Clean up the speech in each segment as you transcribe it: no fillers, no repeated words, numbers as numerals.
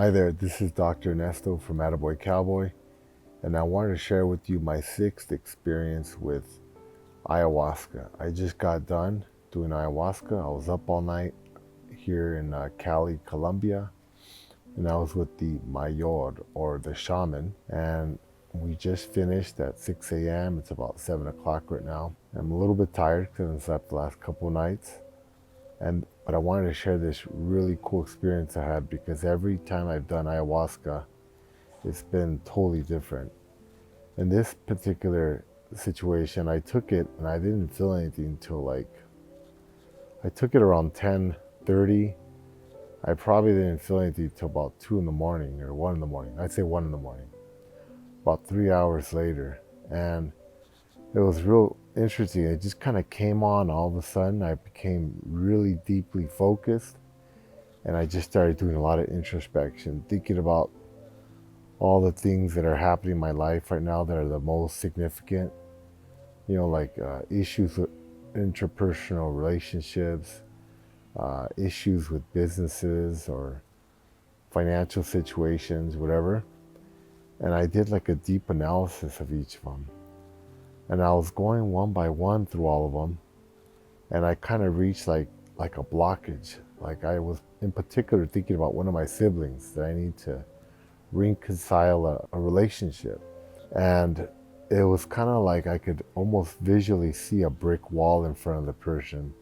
Hi there, this is Dr. Ernesto from Attaboy Cowboy, and I wanted to share with you my sixth experience with ayahuasca. I just got done doing ayahuasca. I was up all night here in Cali, Colombia, and I was with the mayor, or the shaman, and we just finished at 6 a.m. It's about 7 o'clock right now. I'm a little bit tired because I slept the last couple of nights. But I wanted to share this really cool experience I had because every time I've done ayahuasca, it's been totally different. In this particular situation, I took it and I didn't feel anything until I took it around 10:30. I probably didn't feel anything until about 2 in the morning or 1 in the morning. I'd say 1 in the morning, about 3 hours later. And it was real interesting. It just kind of came on all of a sudden. I became really deeply focused and I just started doing a lot of introspection, thinking about all the things that are happening in my life right now that are the most significant, issues with interpersonal relationships, issues with businesses or financial situations, whatever. And I did like a deep analysis of each of them. And I was going one by one through all of them. And I kind of reached like a blockage. Like I was in particular thinking about one of my siblings that I need to reconcile a relationship. And it was kind of like I could almost visually see a brick wall in front of the person.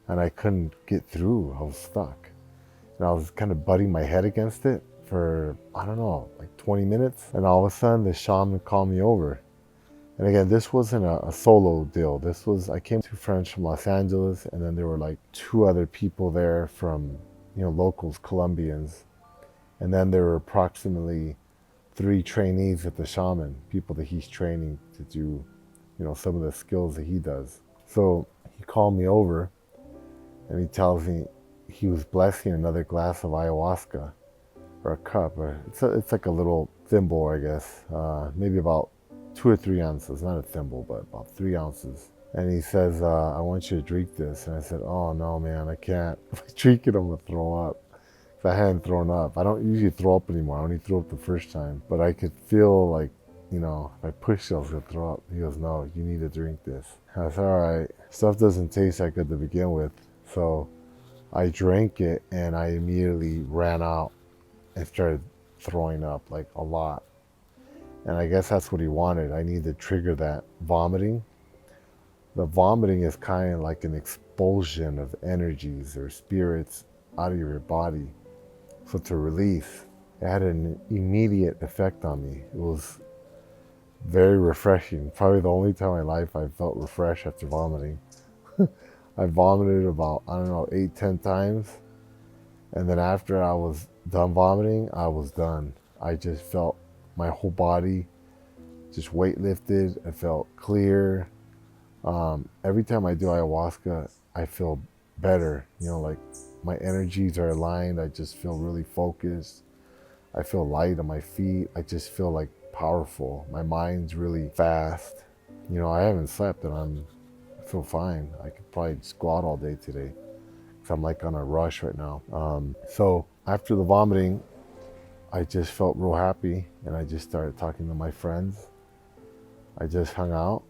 And I couldn't get through. I was stuck. And I was kind of butting my head against it for, I don't know, like 20 minutes. And all of a sudden the shaman called me over. And again, this wasn't a solo deal. I came 2 friends from Los Angeles, and then there were like 2 other people there from, locals, Colombians. And then there were approximately 3 trainees at the shaman, people that he's training to do, some of the skills that he does. So he called me over and he tells me he was blessing another glass of ayahuasca, or a cup. It's like a little thimble, I guess, maybe about 2 or 3 ounces, not a thimble, but about 3 ounces. And he says, I want you to drink this. And I said, oh no, man, I can't. If I drink it, I'm gonna throw up. I hadn't thrown up. I don't usually throw up anymore. I only threw up the first time. But I could feel like, if I pushed it, I was gonna throw up. He goes, no, you need to drink this. And I said, all right. Stuff doesn't taste that good to begin with. So I drank it and I immediately ran out and started throwing up like a lot. And I guess that's what he wanted. I need to trigger that vomiting. The vomiting is kind of like an expulsion of energies or spirits out of your body. So to release, it had an immediate effect on me. It was very refreshing. Probably the only time in my life I felt refreshed after vomiting. I vomited about, 8, 10 times. And then after I was done vomiting, I was done. I just felt my whole body just weight lifted. I felt clear. Every time I do ayahuasca, I feel better. Like my energies are aligned. I just feel really focused. I feel light on my feet. I just feel like powerful. My mind's really fast. I haven't slept and I feel fine. I could probably just go out all day today because I'm like on a rush right now. So after the vomiting, I just felt real happy and I just started talking to my friends. I just hung out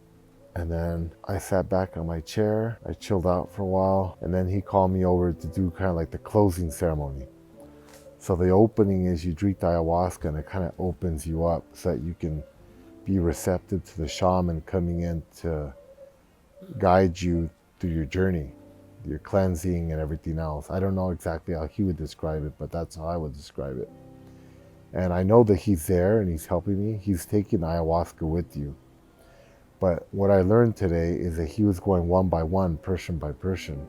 and then I sat back on my chair. I chilled out for a while and then he called me over to do kind of like the closing ceremony. So the opening is you drink the ayahuasca and it kind of opens you up so that you can be receptive to the shaman coming in to guide you through your journey, your cleansing and everything else. I don't know exactly how he would describe it, but that's how I would describe it. And I know that he's there and he's helping me. He's taking ayahuasca with you. But what I learned today is that he was going one by one, person by person.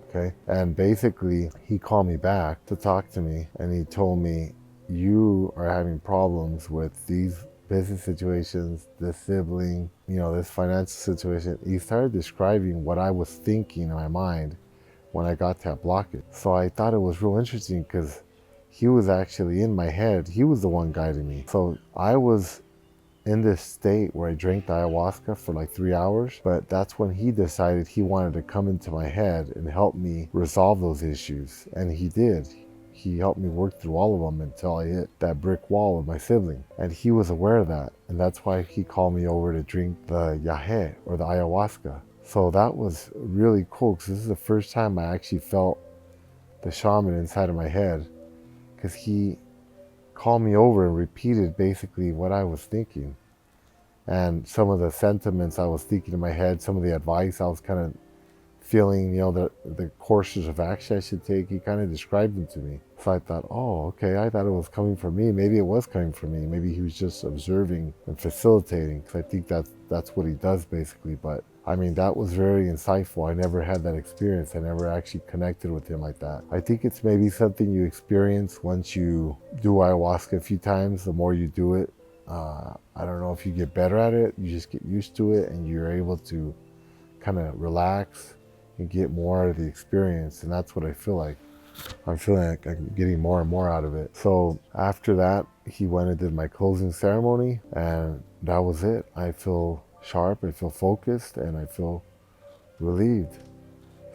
Okay. And basically he called me back to talk to me and he told me, you are having problems with these business situations, this sibling, this financial situation. He started describing what I was thinking in my mind when I got that blockage. So I thought it was real interesting because he was actually in my head. He was the one guiding me. So I was in this state where I drank the ayahuasca for like 3 hours, but that's when he decided he wanted to come into my head and help me resolve those issues. And he did. he helped me work through all of them until I hit that brick wall of my sibling. And he was aware of that. And that's why he called me over to drink the yahe, or the ayahuasca. So that was really cool, because this is the first time I actually felt the shaman inside of my head, because he called me over and repeated basically what I was thinking. And some of the sentiments I was thinking in my head, some of the advice I was kind of feeling, the courses of action I should take, he kind of described them to me. So I thought, oh, okay, I thought it was coming from me. Maybe it was coming from me. Maybe he was just observing and facilitating, because I think that's what he does basically. But I mean, that was very insightful. I never had that experience. I never actually connected with him like that. I think it's maybe something you experience once you do ayahuasca a few times. The more you do it, I don't know if you get better at it. You just get used to it, and you're able to kind of relax and get more out of the experience. And that's what I feel like. I'm feeling like I'm getting more and more out of it. So after that, he went and did my closing ceremony, and that was it. I feel sharp, I feel focused, and I feel relieved.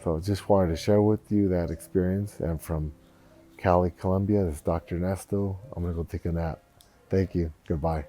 So just wanted to share with you that experience. And from Cali, Colombia, this is Dr. Ernesto. I'm gonna go take a nap. Thank you. Goodbye.